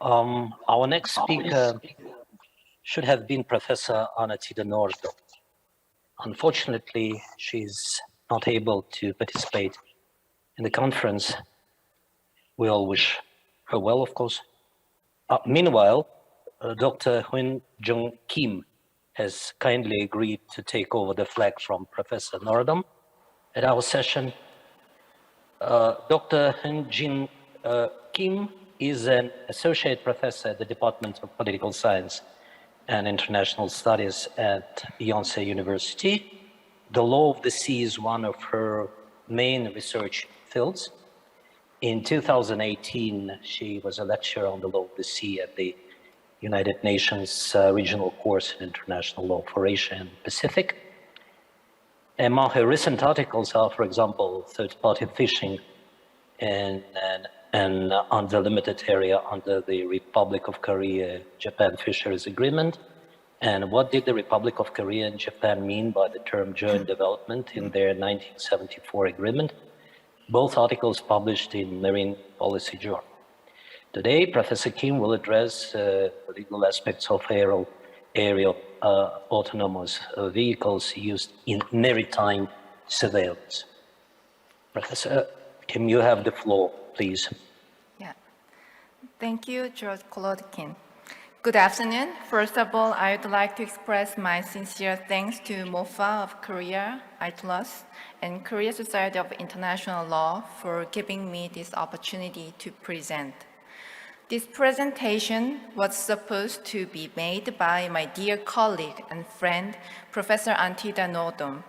Our next speaker should have been Professor Anne-Thida NORODOM. Unfortunately, she's not able to participate in the conference. We all wish her well, of course. Meanwhile, Dr. Hyun Jung Kim has kindly agreed to take over the flag from Professor NORODOM at our session. Dr. Hyun Jung Kim is an associate professor at the Department of Political Science and International Studies at Yonsei University. The law of the sea is one of her main research fields. In 2018, she was a lecturer on the law of the sea at the United Nations Regional Course in International Law for Asia and Pacific. Among her recent articles are, for example, third-party fishing in an undelimited area under the Republic of Korea-Japan Fisheries Agreement, and what did the Republic of Korea and Japan mean by the term joint development in their 1974 agreement, both articles published in Marine Policy Journal. Today, Professor Kim will address the legal aspects of aerial autonomous vehicles used in maritime surveillance. Professor Kim, you have the floor, please. Yeah. Thank you, George Kolodkin. Good afternoon. First of all, I would like to express my sincere thanks to MOFA of Korea, ICLS, and Korea Society of International Law for giving me this opportunity to present. This presentation was supposed to be made by my dear colleague and friend, Professor Anne-Thida NORODOM.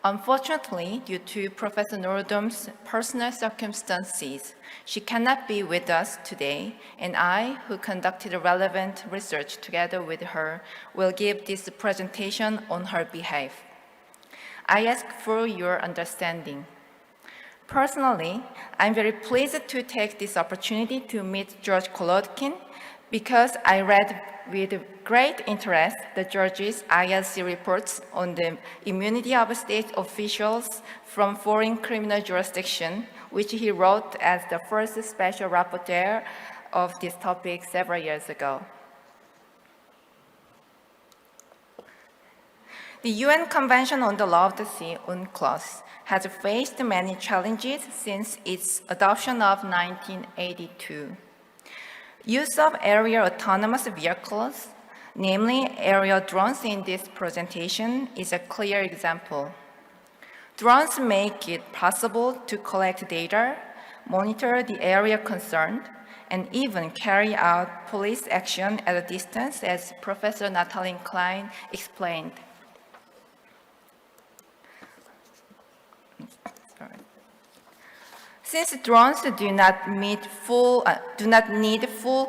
Unfortunately, due to Professor NORODOM's personal circumstances, she cannot be with us today, and I, who conducted relevant research together with her, will give this presentation on her behalf. I ask for your understanding. Personally, I'm very pleased to take this opportunity to meet George Kolodkin because I read with great interest the George's ILC reports on the immunity of state officials from foreign criminal jurisdiction, which he wrote as the first special rapporteur of this topic several years ago. The UN Convention on the Law of the Sea, UNCLOS, has faced many challenges since its adoption of 1982. Use of aerial autonomous vehicles, namely aerial drones in this presentation, is a clear example. Drones make it possible to collect data, monitor the area concerned, and even carry out police action at a distance, as Professor Natalie Klein explained. Since drones do not need full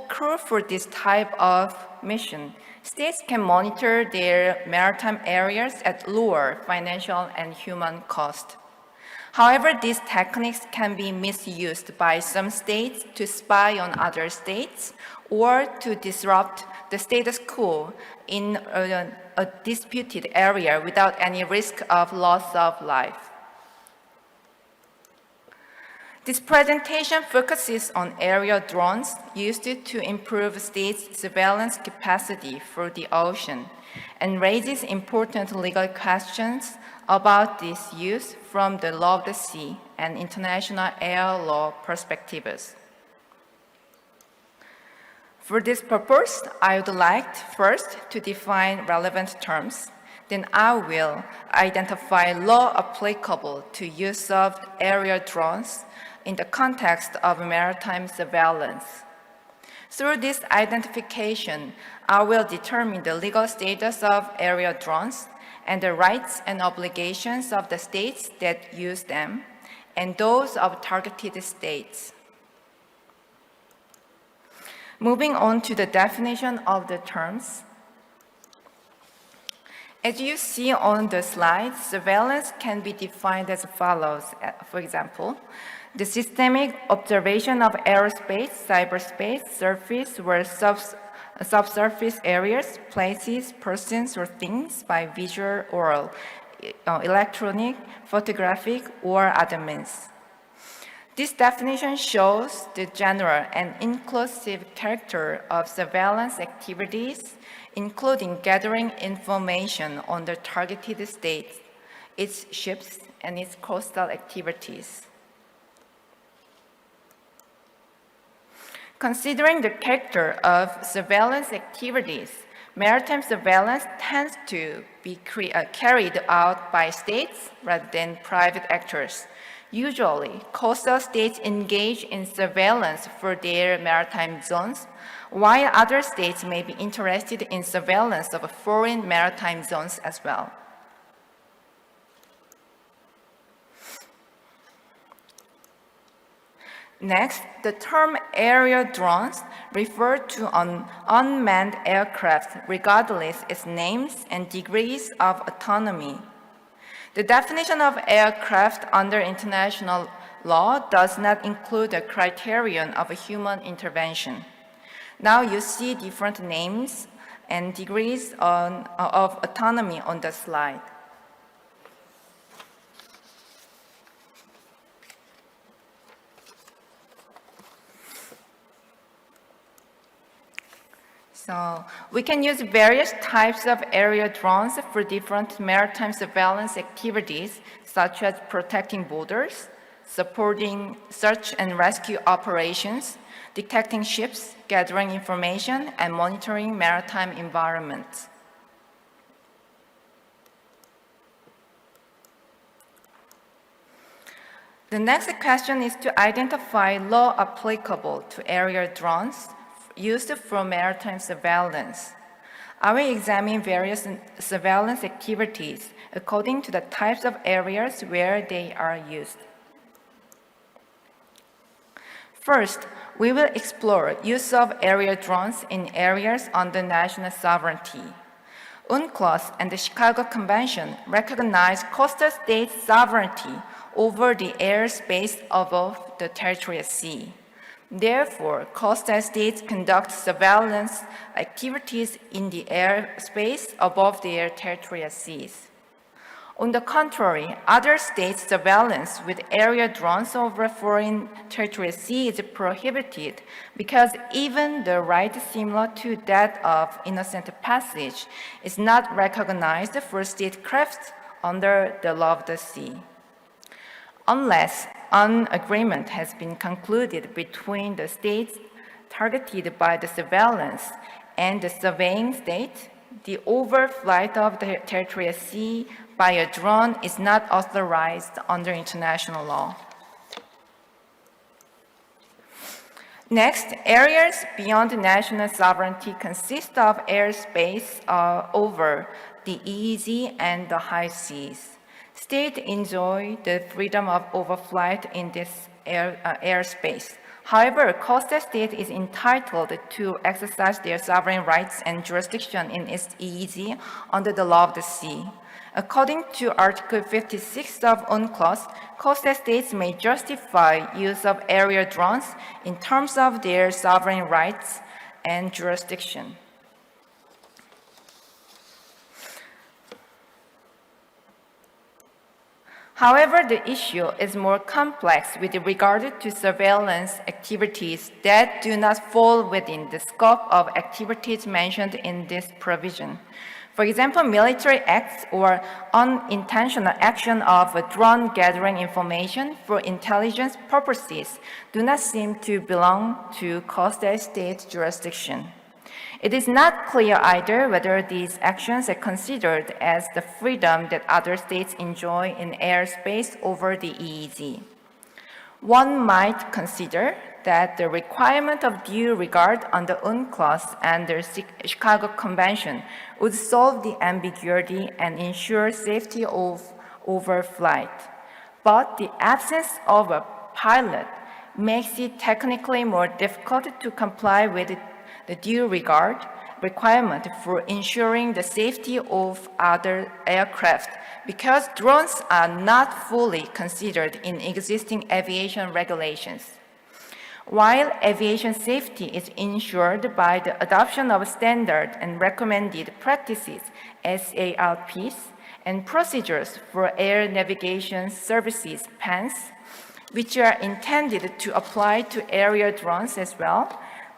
crew for this type of mission, states can monitor their maritime areas at lower financial and human cost. However, these techniques can be misused by some states to spy on other states or to disrupt the status quo in a disputed area without any risk of loss of life. This presentation focuses on aerial drones used to improve states' surveillance capacity for the ocean and raises important legal questions about this use from the law of the sea and international air law perspectives. For this purpose, I would like first to define relevant terms. Then I will identify law applicable to use of aerial drones in the context of maritime surveillance. Through this identification, I will determine the legal status of aerial drones and the rights and obligations of the states that use them and those of targeted states. Moving on to the definition of the terms. As you see on the slide, surveillance can be defined as follows. For example, the systemic observation of airspace, cyberspace, surface, or subsurface areas, places, persons, or things by visual or electronic, photographic, or other means. This definition shows the general and inclusive character of surveillance activities, including gathering information on the targeted state, its ships, and its coastal activities. Considering the character of surveillance activities, maritime surveillance tends to be carried out by states rather than private actors. Usually, coastal states engage in surveillance for their maritime zones, while other states may be interested in surveillance of foreign maritime zones as well. Next, the term aerial drones refer to an unmanned aircraft regardless its names and degrees of autonomy. The definition of aircraft under international law does not include a criterion of a human intervention. Now you see different names and degrees of autonomy on the slide. So we can use various types of aerial drones for different maritime surveillance activities, such as protecting borders, supporting search and rescue operations, detecting ships, gathering information, and monitoring maritime environments. The next question is to identify law applicable to aerial drones used for maritime surveillance. I will examine various surveillance activities according to the types of areas where they are used. First, we will explore use of aerial drones in areas under national sovereignty. UNCLOS and the Chicago Convention recognize coastal states' sovereignty over the airspace above the territorial sea. Therefore, coastal states conduct surveillance activities in the airspace above their territorial seas. On the contrary, other states' surveillance with aerial drones over foreign territorial sea is prohibited because even the right similar to that of innocent passage is not recognized for statecraft under the law of the sea. Unless an agreement has been concluded between the states targeted by the surveillance and the surveying state, the overflight of the territorial sea by a drone is not authorized under international law. Next, areas beyond national sovereignty consist of airspace over the EEZ and the high seas. States enjoy the freedom of overflight in this airspace. However, a coastal state is entitled to exercise their sovereign rights and jurisdiction in its EEZ under the law of the sea. According to Article 56 of UNCLOS, coastal states may justify use of aerial drones in terms of their sovereign rights and jurisdiction. However, the issue is more complex with regard to surveillance activities that do not fall within the scope of activities mentioned in this provision. For example, military acts or unintentional action of a drone gathering information for intelligence purposes do not seem to belong to coastal state jurisdiction. It is not clear either whether these actions are considered as the freedom that other states enjoy in airspace over the EEZ. One might consider that the requirement of due regard under UNCLOS and the Chicago Convention would solve the ambiguity and ensure safety of overflight. But the absence of a pilot makes it technically more difficult to comply with the due regard requirement for ensuring the safety of other aircraft because drones are not fully considered in existing aviation regulations. While aviation safety is ensured by the adoption of standard and recommended practices, SARPs, and procedures for air navigation services, PANS, which are intended to apply to aerial drones as well,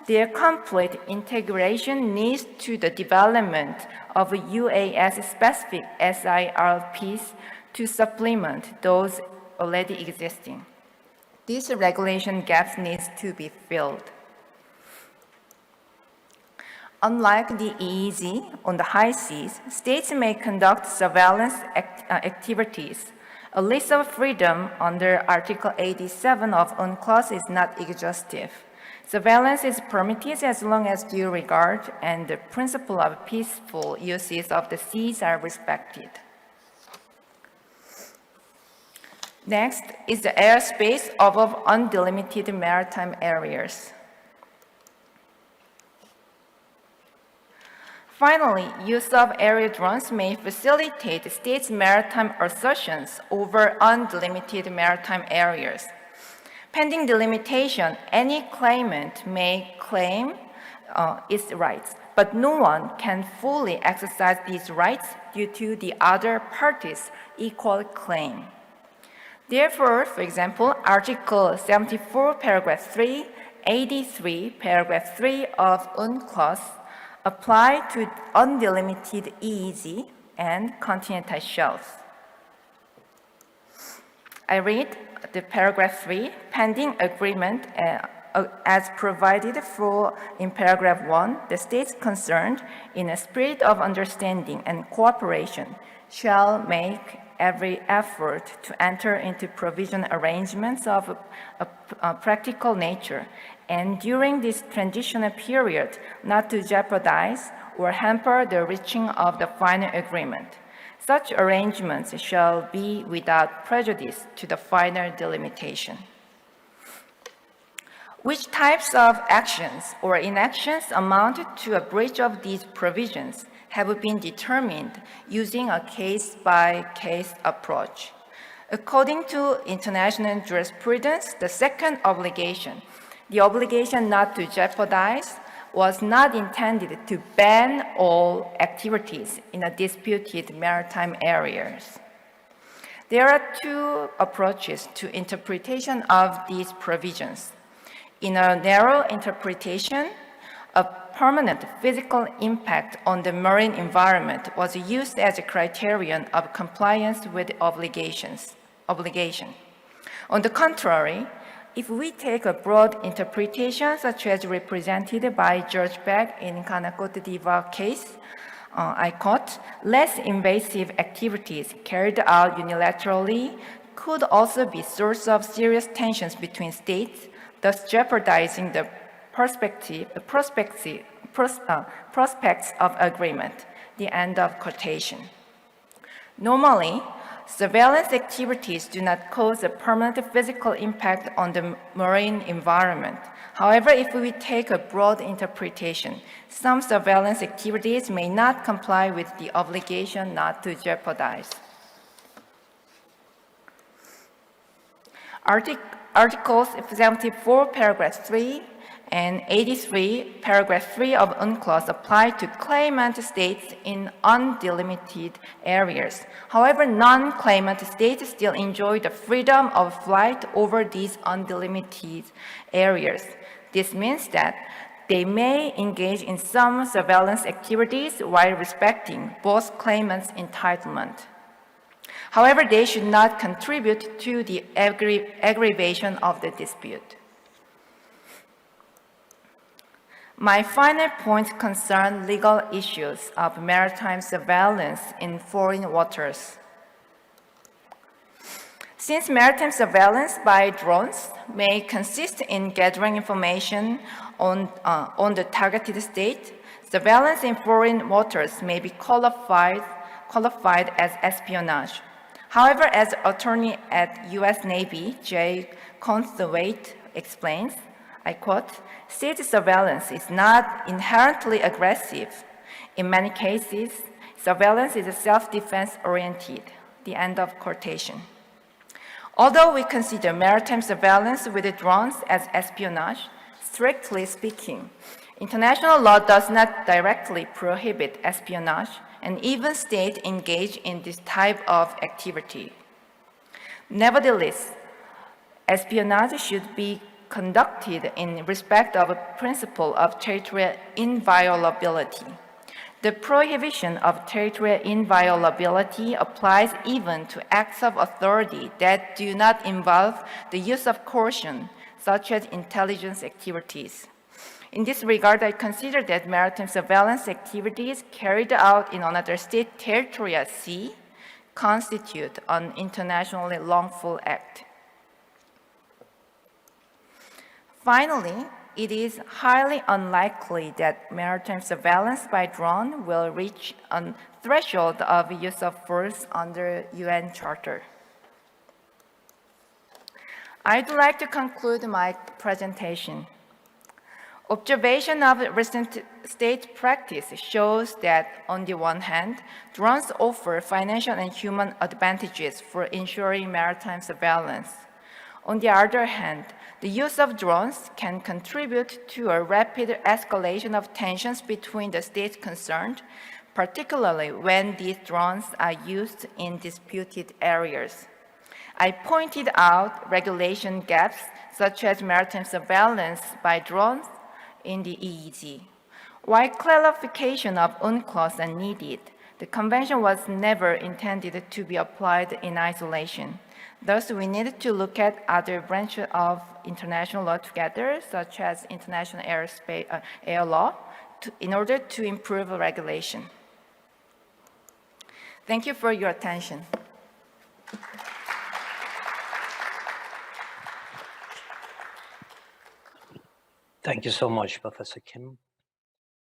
their complete integration leads to the development of UAS-specific SIRPs to supplement those already existing. These regulation gaps need to be filled. Unlike the EEZ on the high seas, states may conduct surveillance activities. A list of freedom under Article 87 of UNCLOS is not exhaustive. Surveillance is permitted as long as due regard and the principle of peaceful uses of the seas are respected. Next is the airspace above undelimited maritime areas. Finally, use of aerial drones may facilitate states' maritime assertions over undelimited maritime areas. Pending delimitation, any claimant may claim its rights, but no one can fully exercise these rights due to the other party's equal claim. Therefore, for example, Article 74, Paragraph 3, 83, Paragraph 3 of UNCLOS apply to undelimited EEZ and continental shelves. I read the paragraph 3, pending agreement as provided for in paragraph 1, the states concerned in a spirit of understanding and cooperation shall make every effort to enter into provision arrangements of a practical nature, and during this transitional period, not to jeopardize or hamper the reaching of the final agreement. Such arrangements shall be without prejudice to the final delimitation. Which types of actions or inactions amounted to a breach of these provisions have been determined using a case-by-case approach. According to international jurisprudence, the second obligation, the obligation not to jeopardize, was not intended to ban all activities in a disputed maritime areas. There are two approaches to interpretation of these provisions. In a narrow interpretation, a permanent physical impact on the marine environment was used as a criterion of compliance with obligation. On the contrary, if we take a broad interpretation, such as represented by Judge Beck in Ghana Cote d'Ivoire case, I quote, less invasive activities carried out unilaterally could also be source of serious tensions between states, thus jeopardizing the prospects of agreement, the end of quotation. Normally, surveillance activities do not cause a permanent physical impact on the marine environment. However, if we take a broad interpretation, some surveillance activities may not comply with the obligation not to jeopardize. Articles 74, paragraph 3, and 83, paragraph 3 of UNCLOS apply to claimant states in undelimited areas. However, non-claimant states still enjoy the freedom of flight over these undelimited areas. This means that they may engage in some surveillance activities while respecting both claimants' entitlement. However, they should not contribute to the aggravation of the dispute. My final points concern legal issues of maritime surveillance in foreign waters. Since maritime surveillance by drones may consist in gathering information on the targeted state, surveillance in foreign waters may be qualified as espionage. However, as attorney at U.S. Navy, Jay Conthwaite explains, I quote, state surveillance is not inherently aggressive. In many cases, surveillance is self-defense oriented, the end of quotation. Although we consider maritime surveillance with drones as espionage, strictly speaking, international law does not directly prohibit espionage, and even states engage in this type of activity. Nevertheless, Espionage should be conducted in respect of a principle of territorial inviolability. The prohibition of territorial inviolability applies even to acts of authority that do not involve the use of coercion, such as intelligence activities. In this regard, I consider that maritime surveillance activities carried out in another state territorial sea constitute an internationally lawful act. Finally, it is highly unlikely that maritime surveillance by drone will reach a threshold of use of force under UN Charter. I'd like to conclude my presentation. Observation of recent state practice shows that, on the one hand, drones offer financial and human advantages for ensuring maritime surveillance. On the other hand, the use of drones can contribute to a rapid escalation of tensions between the states concerned, particularly when these drones are used in disputed areas. I pointed out regulation gaps, such as maritime surveillance by drones in the EEZ. While clarification of UNCLOS are needed, the Convention was never intended to be applied in isolation. Thus, we needed to look at other branches of international law together, such as international airspace, air law, in order to improve regulation. Thank you for your attention. Thank you so much, Professor Kim.